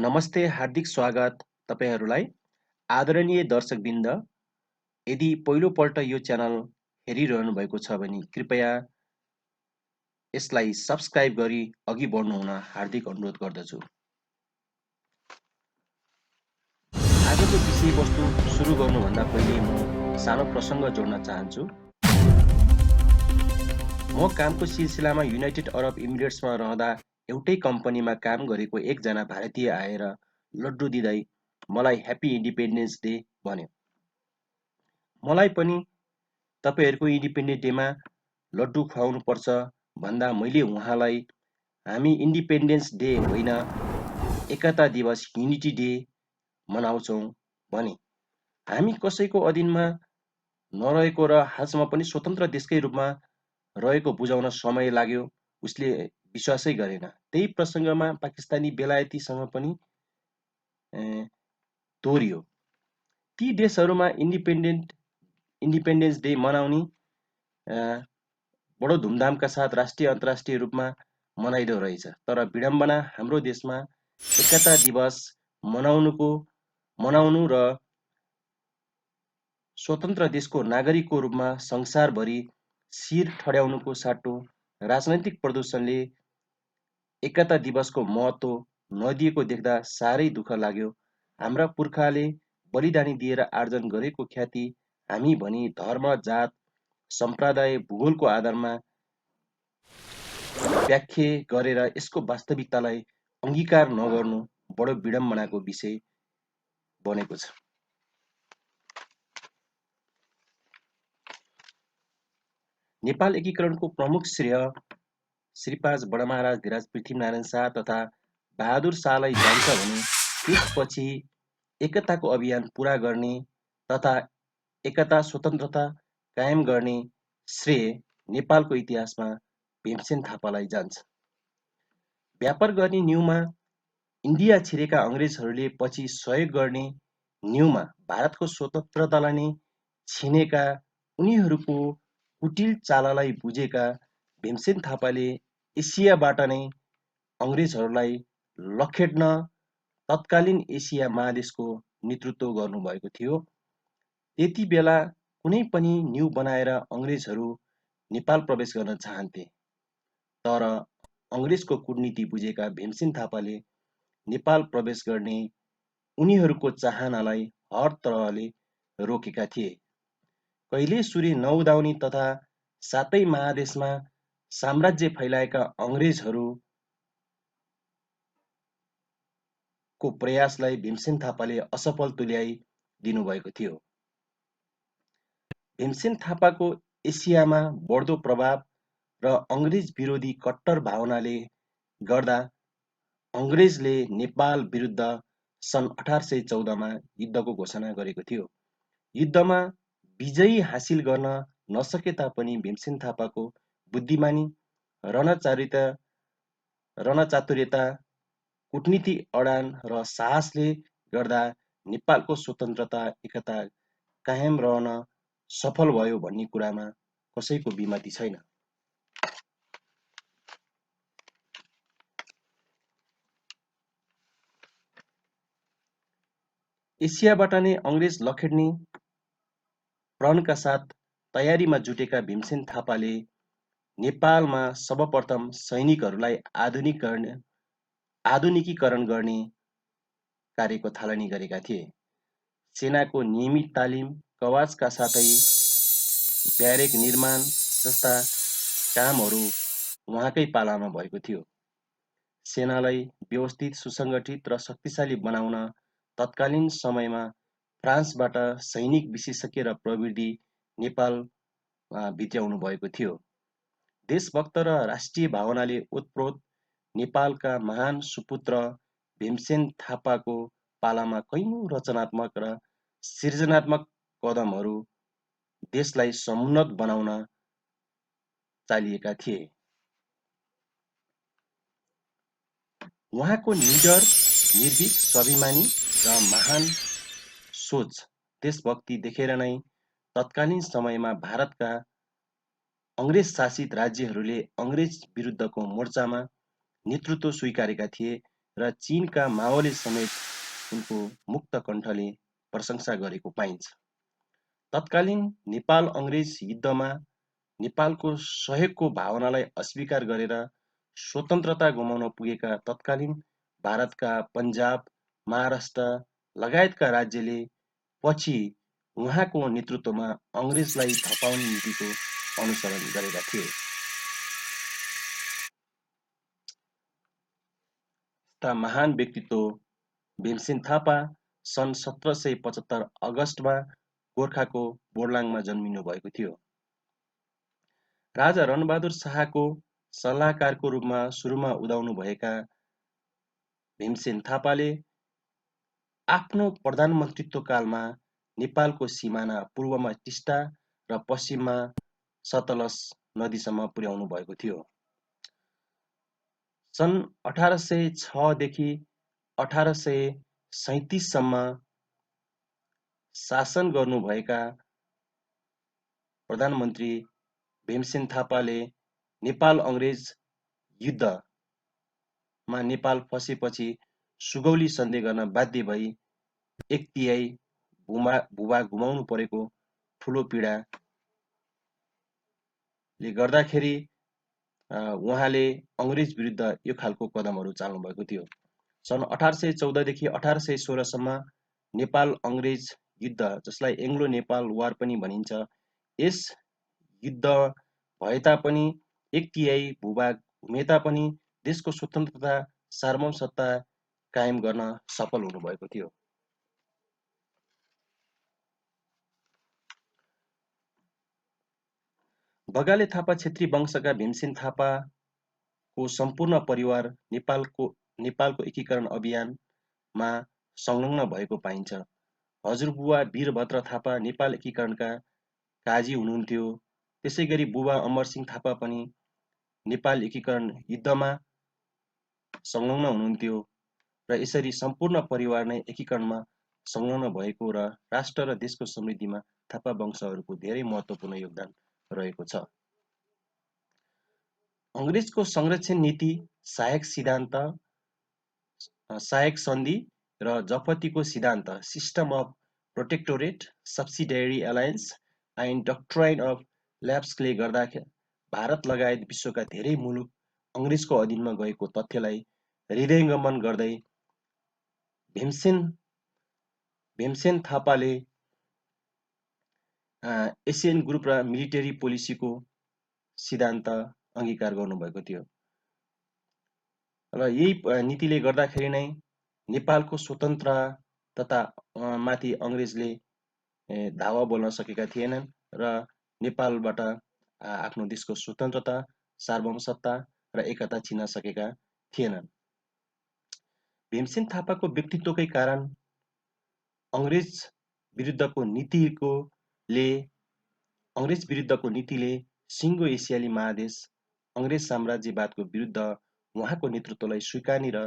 नमस्ते, हार्दिक स्वागत तपाईँहरूलाई। आदरणीय दर्शकवृन्द, यदि पहिलोपल्ट यो च्यानल हेरिरहनु भएको छ भने कृपया यसलाई सब्स्क्राइब गरी अघि बढ्नु हुन हार्दिक अनुरोध गर्दछु। आजको विषयवस्तु सुरु गर्नुभन्दा पहिले म सानो प्रसङ्ग जोड्न चाहन्छु। म कामको सिलसिलामा युनाइटेड अरब इमिरेट्समा रहँदा एउटै कम्पनीमा काम गरेको एकजना भारतीय आएर लड्डु दिँदै मलाई ह्याप्पी इन्डिपेन्डेन्स डे भन्यो। मलाई पनि तपाईहरूको इन्डिपेन्डेन्स डेमा लड्डु खुवाउनुपर्छ भन्दा मैले उहाँलाई हामी इन्डिपेन्डेन्स डे होइन एकता दिवस युनिटी डे मनाउँछौँ भने। हामी कसैको अधीनमा नरहेको र हालसम्म पनि स्वतन्त्र देशकै रूपमा रहेको बुझाउन समय लाग्यो। उसले विश्वासै गरेन। त्यही प्रसङ्गमा पाकिस्तानी बेलायतीसँग पनि दोहोरियो। ती देशहरूमा इन्डिपेन्डेन्स डे मनाउने बडो धुमधामका साथ राष्ट्रिय अन्तर्राष्ट्रिय रूपमा मनाइदो रहेछ। तर विडम्बना हाम्रो देशमा एकता दिवस मनाउनु र स्वतन्त्र देशको नागरिकको रूपमा संसारभरि शिर ठड्याउनुको साटो राजनैतिक प्रदूषणले एकता दिवसको महत्त्व नदिएको देख्दा साह्रै दुःख लाग्यो। हाम्रा पुर्खाले बलिदानी दिएर आर्जन गरेको ख्याति हामी भनी धर्म, जात, सम्प्रदाय, भूगोलको आधारमा व्याख्या गरेर यसको वास्तविकतालाई अङ्गीकार नगर्नु बडो विडम्बनाको विषय बनेको छ। नेपाल एकीकरणको प्रमुख श्रेय श्री 5 बडमहाराज धीराज पृथ्वीनारायण शाह तथा बहादुर शाहलाई जान्छ भने त्यसपछि एकताको अभियान पुरा गर्ने तथा एकता स्वतन्त्रता कायम गर्ने श्रेय नेपालको इतिहासमा भीमसेन थापालाई जान्छ। व्यापार गर्ने न्युमा इन्डिया छिरेका अङ्ग्रेजहरूले पछि सहयोग गर्ने न्युमा भारतको स्वतन्त्रतालाई नै छिनेका उनीहरूको कुटिल चाललाई बुझेका भीमसेन थापाले एसियाबाट नै अङ्ग्रेजहरूलाई लखेड्न तत्कालीन एसिया महादेशको नेतृत्व गर्नुभएको थियो। त्यति बेला कुनै पनि न्यु बनाएर अङ्ग्रेजहरू नेपाल प्रवेश गर्न चाहन्थे। तर अङ्ग्रेजको कूटनीति बुझेका भीमसेन थापाले नेपाल प्रवेश गर्ने उनीहरूको चाहनालाई हर तरहले रोकेका थिए। कहिले सूर्य नउदाउने तथा सातै महादेशमा साम्राज्य फैलाएका अङ्ग्रेजहरूको प्रयासलाई भीमसेन थापाले असफल तुल्याइ दिनुभएको थियो। भीमसेन थापाको एसियामा बढ्दो प्रभाव र अङ्ग्रेज विरोधी कट्टर भावनाले गर्दा अङ्ग्रेजले नेपाल विरुद्ध सन् 1814मा युद्धको घोषणा गरेको थियो। युद्धमा विजय हासिल गर्न नसके तापनि भीमसेन थापाको बुद्धिमानी, रणचातुर्यता, कूटनीति अडान र साहसले गर्दा नेपालको स्वतन्त्रता एकता कायम रहन सफल भयो भन्ने कुरामा कसैको विमति छैन। एसियाबाट नै अङ्ग्रेज लखेड्ने प्रणका साथ तयारीमा जुटेका भीमसेन थापाले नेपालमा सर्वप्रथम सैनिकहरूलाई आधुनिकीकरण गर्ने कार्यको थालनी गरेका थिए। सेनाको नियमित तालिम, कवाचका साथै ब्यारेक निर्माण जस्ता कामहरू उहाँकै पालामा भएको थियो। सेनालाई व्यवस्थित, सुसङ्गठित र शक्तिशाली बनाउन तत्कालीन समयमा फ्रान्सबाट सैनिक विशेषज्ञ र प्रविधि नेपाल भित्र्याउनु भएको थियो। देशभक्त र राष्ट्रिय भावनाले ओतप्रोत नेपालका महान सुपुत्र भीमसेन थापाको पालामा कैयौँ रचनात्मक र सृजनात्मक कदमहरू देशलाई समुन्नत बनाउन चालिएका थिए। उहाँको निडर, निर्भीक, स्वाभिमानी र महान सोच, देशभक्ति देखेर नै तत्कालीन समयमा भारतका अङ्ग्रेज शासित राज्यहरूले अङ्ग्रेज विरुद्धको मोर्चामा नेतृत्व स्वीकारेका थिए। र चीनका माओले समेत उनको मुक्त कण्ठले प्रशंसा गरेको पाइन्छ। तत्कालीन नेपाल अङ्ग्रेज युद्धमा नेपालको सहयोगको भावनालाई अस्वीकार गरेर स्वतन्त्रता गुमाउन पुगेका तत्कालीन भारतका पन्जाब, महाराष्ट्र लगायतका राज्यले पछि उहाँको नेतृत्वमा अङ्ग्रेजलाई धपाउने नीतिको अनुसरण गरेका थिए। यस्ता महान व्यक्तित्व भीमसेन थापा सन् 1775 अगस्टमा गोर्खाको बोर्लाङमा जन्मिनु भएको थियो। राजा रणबहादुर शाहको सल्लाहकारको रूपमा सुरुमा उदाउनु भएका भीमसेन थापाले आफ्नो प्रधानमन्त्रीत्व कालमा नेपालको सिमाना पूर्वमा टिस्टा र पश्चिममा सतलज नदीसम्म पुर्याउनु भएको थियो। सन् 1806 देखि 1837 सम्म शासन गर्नुभएका प्रधानमन्त्री भीमसेन थापाले नेपाल अङ्ग्रेज युद्धमा नेपाल फसेपछि सुगौली सन्धि गर्न बाध्य भई 1/3 भूभाग गुमाउनु परेको ठुलो पीडाले गर्दाखेरि उहाँले अङ्ग्रेज विरुद्ध यो खालको कदमहरू चाल्नु भएको थियो। सन् 1814 देखि 1816 सम्म नेपाल अङ्ग्रेज युद्ध, जसलाई एङ्ग्लो नेपाल वार पनि भनिन्छ, यस युद्ध भए तापनि 1/3 भूभाग घुमे तापनि देशको स्वतन्त्रता सार्वभौमसत्ता कायम गर्न सफल हुनुभएको थियो। बगाले थापा क्षेत्री वंशका भीमसेन थापाको सम्पूर्ण परिवार नेपालको एकीकरण अभियानमा संलग्न भएको पाइन्छ। हजुरबुबा वीरभद्र थापा नेपाल एकीकरणका काजी हुनुहुन्थ्यो। त्यसै गरी बुबा अमरसिंह थापा पनि नेपाल एकीकरण युद्धमा संलग्न हुनुहुन्थ्यो र यसरी सम्पूर्ण परिवार नै एकीकरणमा संलग्न भएको र राष्ट्र र देशको समृद्धिमा थापा वंशहरूको धेरै महत्त्वपूर्ण योगदान रहेको छ। अङ्ग्रेजको संरक्षण नीति, सहायक सन्धि र जफतीको सिद्धान्त, system of protectorate, subsidiary alliance and doctrine of ल्याप्सले गर्दा भारत लगायत विश्वका धेरै मुलुक अङ्ग्रेजको अधीनमा गएको तथ्यलाई हृदयङ्गम गर्दै भीमसेन थापाले एसियन ग्रुप र मिलिटरी पोलिसीको सिद्धान्त अङ्गीकार गर्नुभएको थियो र यही नीतिले गर्दाखेरि नै नेपालको स्वतन्त्रता माथि अङ्ग्रेजले धावा बोल्न सकेका थिएनन् र नेपालबाट आफ्नो देशको स्वतन्त्रता, सार्वभौमसत्ता र एकता छिन्न सकेका थिएनन्। भीमसेन थापाको व्यक्तित्वकै कारण अङ्ग्रेज विरुद्धको नीतिले सिङ्गो एसियाली महादेश अङ्ग्रेज साम्राज्यवादको विरुद्ध उहाँको नेतृत्वलाई स्वीकार्ने र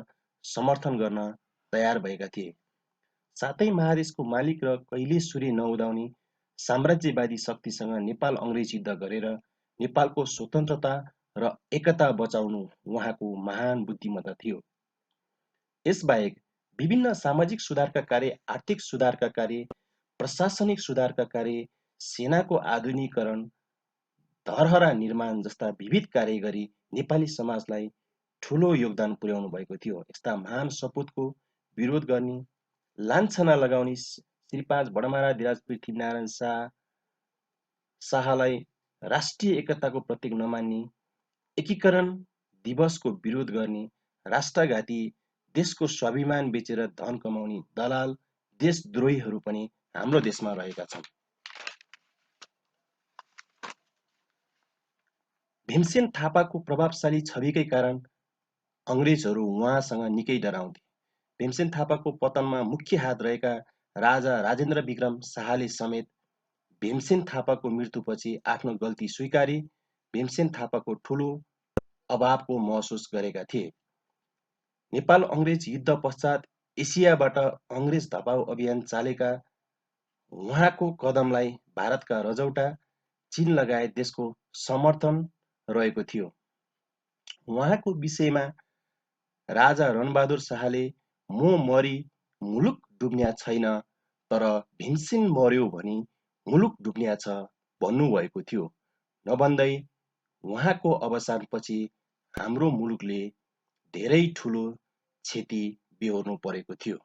समर्थन गर्न तयार भएका थिए। साथै महादेशको मालिक र कहिले सूर्य नउदाउने साम्राज्यवादी शक्तिसँग नेपाल अङ्ग्रेज युद्ध गरेर नेपालको स्वतन्त्रता र एकता बचाउनु उहाँको महान बुद्धिमत्ता थियो। यसबाहेक विभिन्न सामाजिक सुधारका कार्य, आर्थिक सुधारका कार्य, प्रशासनिक सुधारका कार्य, सेनाको आधुनिकीकरण, धरहरा निर्माण जस्ता विविध कार्य गरी नेपाली समाजलाई ठुलो योगदान पुर्याउनु भएको थियो। यस्ता महान सपुतको विरोध गर्ने, लाञ्छना लगाउने श्री 5 बडमारा धिराज पृथ्वीनारायण शाहलाई राष्ट्रिय एकताको प्रतीक नमान्ने, एकीकरण दिवसको विरोध गर्ने, राष्ट्रघाती, देशको स्वाभिमान बेचेर धन कमाउने दलाल देशद्रोहीहरू पनि हाम्रो देशमा रहेका छन्। भीमसेन थापाको प्रभावशाली छविकै कारण अङ्ग्रेजहरू उहाँसँग निकै डराउँथे। भीमसेन थापाको पतनमा मुख्य हात रहेका राजा राजेन्द्र विक्रम शाहले समेत भीमसेन थापाको मृत्युपछि आफ्नो गल्ती स्वीकारी भीमसेन थापाको ठुलो अभावको महसुस गरेका थिए। नेपाल अङ्ग्रेज युद्ध पश्चात एसियाबाट अङ्ग्रेज धपाउ अभियान चालेका उहाँको कदमलाई भारतका रजौटा, चीन लगायत देशको समर्थन रहेको थियो। उहाँको विषयमा राजा रणबहादुर शाहले म मरी मुलुक डुब्न्या छैन तर भीमसेन मर्यो भनी मुलुक डुब्न्या छ भन्नुभएको थियो। नभन्दै उहाँको अवसानपछि हाम्रो मुलुकले धेरै ठुलो क्षति बेहोर्नु परेको थियो।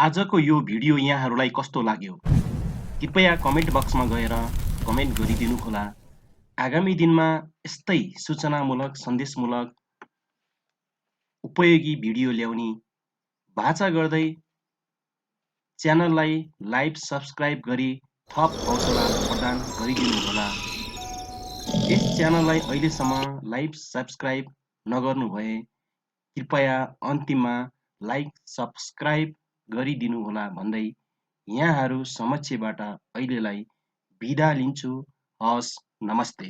आजको यो भिडियो यहाँहरूलाई कस्तो लाग्यो? कृपया कमेन्ट बक्समा गएर कमेन्ट गरिदिनुहोला। आगामी दिनमा यस्तै सूचनामूलक, सन्देशमूलक, उपयोगी भिडियो ल्याउने बाचा गर्दै च्यानललाई लाइक, सब्स्क्राइब गरी थप हौसला प्रदान गरिदिनुहोला। यस च्यानललाई अहिलेसम्म लाइक, सब्स्क्राइब नगर्नुभए कृपया अन्तिममा लाइक, सब्स्क्राइब गरिदिनुहोला भन्दै यहाँहरू समक्षबाट अहिलेलाई बिदा लिन्छु। हवस्, नमस्ते।